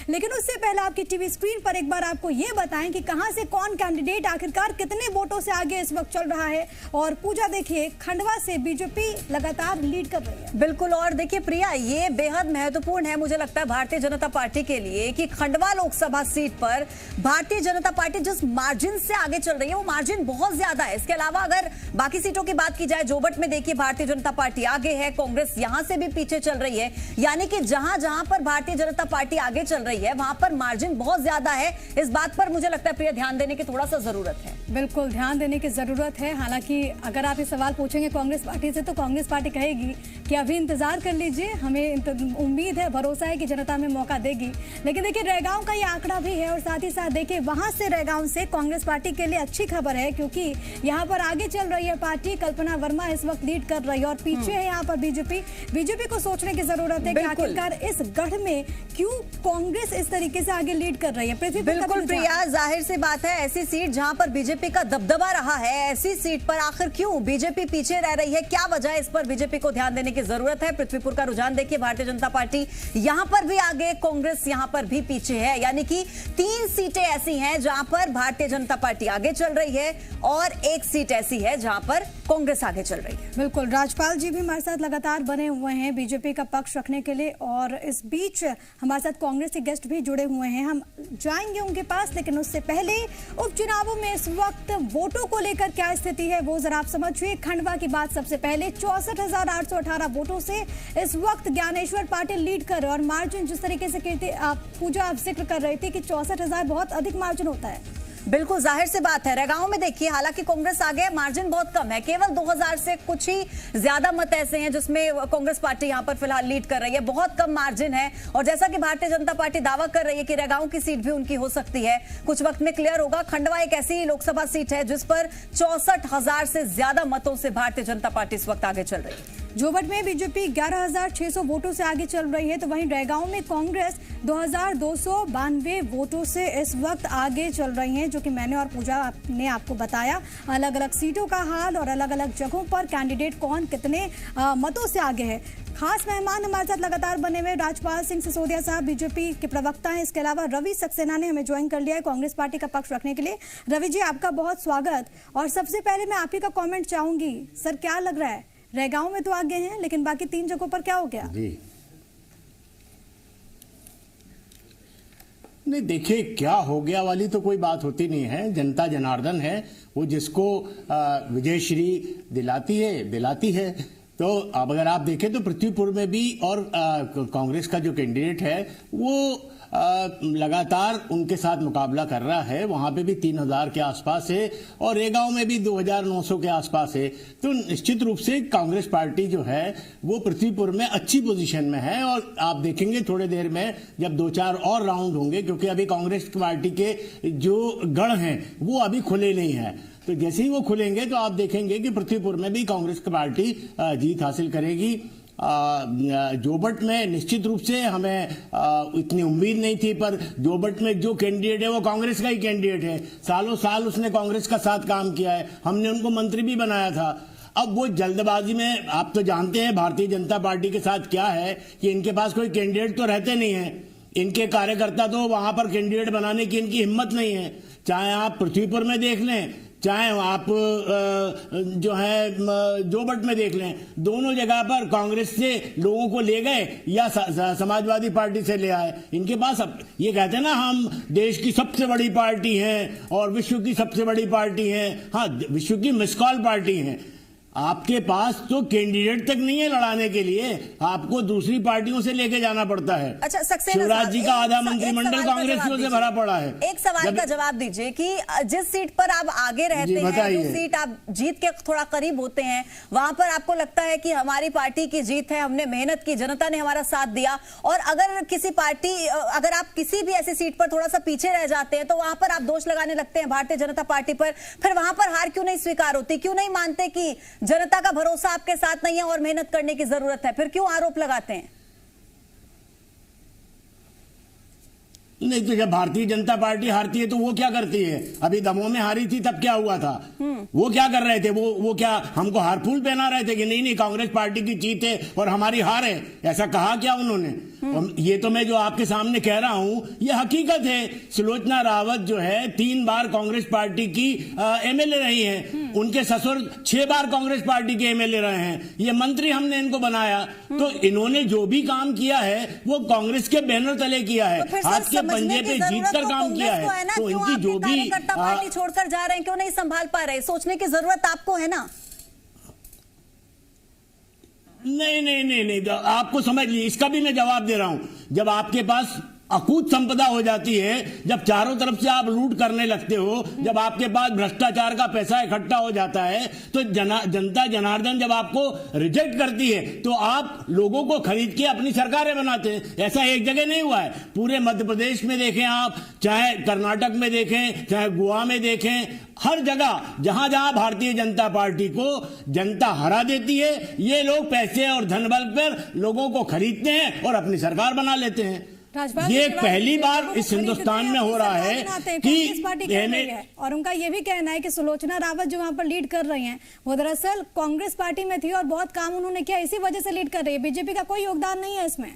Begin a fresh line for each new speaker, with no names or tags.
लेकिन उससे पहले आपकी टीवी स्क्रीन पर एक बार आपको ये बताएं कि कहां से कौन कैंडिडेट आखिरकार कितने वोटों से आगे इस वक्त चल रहा है। और पूजा देखिए, खंडवा से बीजेपी लगातार लीड कर रही है।
बिल्कुल। और देखिए प्रिया, ये बेहद महत्वपूर्ण है मुझे लगता है भारतीय जनता पार्टी के लिए कि खंडवा लोकसभा सीट पर भारतीय जनता पार्टी जिस मार्जिन से आगे चल रही है वो मार्जिन बहुत ज्यादा है। इसके अलावा अगर बाकी सीटों की बात की जाए, जोबट में देखिए भारतीय जनता पार्टी आगे है, कांग्रेस यहां से भी पीछे चल रही है। यानी कि जहां जहां पर भारतीय जनता पार्टी आगे चल रही है वहां पर मार्जिन बहुत ज्यादा है। इस बात पर मुझे लगता है प्रिया ध्यान देने की थोड़ा सा जरूरत है।
बिल्कुल ध्यान देने की जरूरत है। हालांकि अगर आप ये सवाल पूछेंगे कांग्रेस पार्टी से तो कांग्रेस पार्टी कहेगी कि अभी इंतजार कर लीजिए, हमें उम्मीद है, भरोसा है कि जनता में मौका देगी। लेकिन देखिए रैगांव का ये आंकड़ा भी है और साथ ही साथ देखिए वहां से रैगांव से कांग्रेस पार्टी के लिए अच्छी खबर है, क्योंकि यहाँ पर आगे चल रही है पार्टी। कल्पना वर्मा इस वक्त लीड कर रही है और पीछे है यहाँ पर बीजेपी को सोचने की जरूरत है कि आखिरकार इस गढ़ में क्यों कांग्रेस इस तरीके से आगे लीड कर रही है।
बिल्कुल प्रिया, जाहिर सी बात है ऐसी सीट जहां पर बीजेपी का दबदबा रहा है, ऐसी सीट पर आखिर क्यों बीजेपी पीछे रह रही है, क्या वजह है, इस पर बीजेपी को ध्यान देने की जरूरत है। पृथ्वीपुर का रुझान देखिए, भारतीय जनता पार्टी यहां पर भी आगे, कांग्रेस यहां पर भी पीछे है। यानी कि 3 सीटें ऐसी हैं जहां पर भारतीय जनता पार्टी आगे चल रही है और 1 सीट ऐसी है जहां पर कांग्रेस आगे चल रही है।
बिल्कुल, राजपाल जी भी हमारे साथ लगातार बने हुए हैं बीजेपी का पक्ष रखने के लिए और इस बीच हमारे साथ कांग्रेस के गेस्ट भी जुड़े हुए हैं, हम जाएंगे उनके पास। लेकिन उससे पहले उपचुनावों में इस वक्त वोटों को लेकर क्या स्थिति है वो जरा आप समझिए। खंडवा की बात सबसे पहले, 64,818 वोटों से इस वक्त ज्ञानेश्वर पाटिल लीड कर रहे और मार्जिन जिस तरीके से पूजा आप जिक्र कर रही थी कि 64,000 बहुत अधिक मार्जिन होता है।
बिल्कुल जाहिर सी बात है। रैगांव में देखिए हालांकि कांग्रेस आगे, मार्जिन बहुत कम है, केवल 2000 से कुछ ही ज्यादा मत ऐसे हैं जिसमें कांग्रेस पार्टी यहां पर फिलहाल लीड कर रही है, बहुत कम मार्जिन है। और जैसा कि भारतीय जनता पार्टी दावा कर रही है कि रैगांव की सीट भी उनकी हो सकती है, कुछ वक्त में क्लियर होगा। खंडवा एक ऐसी लोकसभा सीट है जिस पर 64,000 से ज्यादा मतों से भारतीय जनता पार्टी इस वक्त आगे चल रही है।
जोबट में बीजेपी 11,600 वोटों से आगे चल रही है, तो वहीं रैगांव में कांग्रेस 2,292 वोटों से इस वक्त आगे चल रही हैं, जो कि मैंने और पूजा ने आपको बताया। अलग अलग सीटों का हाल और अलग अलग जगहों पर कैंडिडेट कौन कितने मतों से आगे है। खास मेहमान हमारे साथ लगातार बने हुए राजपाल सिंह सिसोदिया साहब बीजेपी के प्रवक्ता हैं। इसके अलावा रवि सक्सेना ने हमें ज्वाइन कर लिया है कांग्रेस पार्टी का पक्ष रखने के लिए। रवि जी, आपका बहुत स्वागत। और सबसे पहले मैं आप ही का कॉमेंट चाहूंगी, सर क्या लग रहा है, रैगांव में तो आगे हैं लेकिन बाकी 3 जगहों पर क्या हो गया?
जी नहीं, देखिए क्या हो गया वाली तो कोई बात होती नहीं है। जनता जनार्दन है, वो जिसको विजयश्री दिलाती है। तो अब अगर आप देखें तो पृथ्वीपुर में भी और कांग्रेस का जो कैंडिडेट है वो लगातार उनके साथ मुकाबला कर रहा है। वहां पे भी 3,000 के आसपास है और रेगांव में भी 2,900 के आसपास है। तो निश्चित रूप से कांग्रेस पार्टी जो है वो पृथ्वीपुर में अच्छी पोजीशन में है। और आप देखेंगे थोड़ी देर में जब 2-4 और राउंड होंगे, क्योंकि अभी कांग्रेस पार्टी के जो गढ़ हैं वो अभी खुले नहीं है, तो जैसे ही वो खुलेंगे तो आप देखेंगे कि पृथ्वीपुर में भी कांग्रेस की पार्टी जीत हासिल करेगी। जोबट में निश्चित रूप से हमें इतनी उम्मीद नहीं थी, पर जोबट में जो कैंडिडेट है वो कांग्रेस का ही कैंडिडेट है। सालों साल उसने कांग्रेस का साथ काम किया है, हमने उनको मंत्री भी बनाया था। अब वो जल्दबाजी में, आप तो जानते हैं भारतीय जनता पार्टी के साथ क्या है कि इनके पास कोई कैंडिडेट तो रहते नहीं है, इनके कार्यकर्ता तो वहां पर कैंडिडेट बनाने की इनकी हिम्मत नहीं है। चाहे आप पृथ्वीपुर में देख लें, चाहे आप जो है जोबट में देख लें, दोनों जगह पर कांग्रेस से लोगों को ले गए या समाजवादी पार्टी से ले आए। इनके पास अब ये कहते हैं ना, हम देश की सबसे बड़ी पार्टी हैं और विश्व की सबसे बड़ी पार्टी हैं। हाँ, विश्व की मिस कॉल पार्टी हैं। आपके पास तो कैंडिडेट तक नहीं है लड़ाने के लिए, आपको दूसरी पार्टियों से लेके जाना पड़ता है।
अच्छा,
शिवराज जी का आधा मंत्रिमंडल कांग्रेसियों से भरा पड़ा है।
एक सवाल का जवाब दीजिए कि जिस सीट पर आप आगे रहते हैं, जो सीट आप जीत के थोड़ा करीब होते हैं, वहां पर आपको लगता है कि हमारी पार्टी की जीत है, हमने मेहनत की, जनता ने हमारा साथ दिया। और अगर अगर आप किसी भी ऐसी सीट पर थोड़ा सा पीछे रह जाते हैं तो वहां पर आप दोष लगाने लगते हैं भारतीय जनता पार्टी पर। फिर वहां पर हार क्यों नहीं स्वीकार होती, क्यों नहीं मानते कि जनता का भरोसा आपके साथ नहीं है और मेहनत करने की जरूरत है, फिर क्यों आरोप लगाते हैं?
नहीं, तो जब भारतीय जनता पार्टी हारती है तो वो क्या करती है? अभी दमोह में हारी थी तब क्या हुआ था? वो क्या कर रहे थे? वो क्या हमको हार फूल पहना रहे थे कि नहीं कांग्रेस पार्टी की जीत है और हमारी हार है? ऐसा कहा क्या उन्होंने? और ये तो मैं जो आपके सामने कह रहा हूं ये हकीकत है। सुलोचना रावत जो है 3 बार कांग्रेस पार्टी की एमएलए रही हैं, उनके ससुर 6 बार कांग्रेस पार्टी के एमएलए रहे हैं, ये मंत्री हमने इनको बनाया। तो इन्होंने जो भी काम किया है वो कांग्रेस के बैनर तले किया है, हाथ के पंजे पे जीत कर काम किया है। तो इनकी जो भी
पार्टी छोड़कर जा रहे हैं, क्यों नहीं संभाल पा रहे, सोचने की जरूरत आपको है ना।
नहीं, आपको समझ लीजिए, इसका भी मैं जवाब दे रहा हूं। जब आपके पास अकूत संपदा हो जाती है, जब चारों तरफ से आप लूट करने लगते हो, जब आपके पास भ्रष्टाचार का पैसा इकट्ठा हो जाता है, तो जनता जनार्दन जब आपको रिजेक्ट करती है तो आप लोगों को खरीद के अपनी सरकारें बनाते हैं। ऐसा एक जगह नहीं हुआ है, पूरे मध्य प्रदेश में देखें आप, चाहे कर्नाटक में देखें, चाहे गोवा में देखें, हर जगह जहां जहां भारतीय जनता पार्टी को जनता हरा देती है, ये लोग पैसे और धन बल पर लोगों को खरीदते हैं और अपनी सरकार बना लेते हैं। ये पहली बार इस हिंदुस्तान में हो रहा है कि
और उनका ये भी कहना है कि सुलोचना रावत जो वहां पर लीड कर रही हैं वो दरअसल कांग्रेस पार्टी में थी और बहुत काम उन्होंने किया, इसी वजह से लीड कर रही है। बीजेपी का कोई योगदान नहीं है इसमें।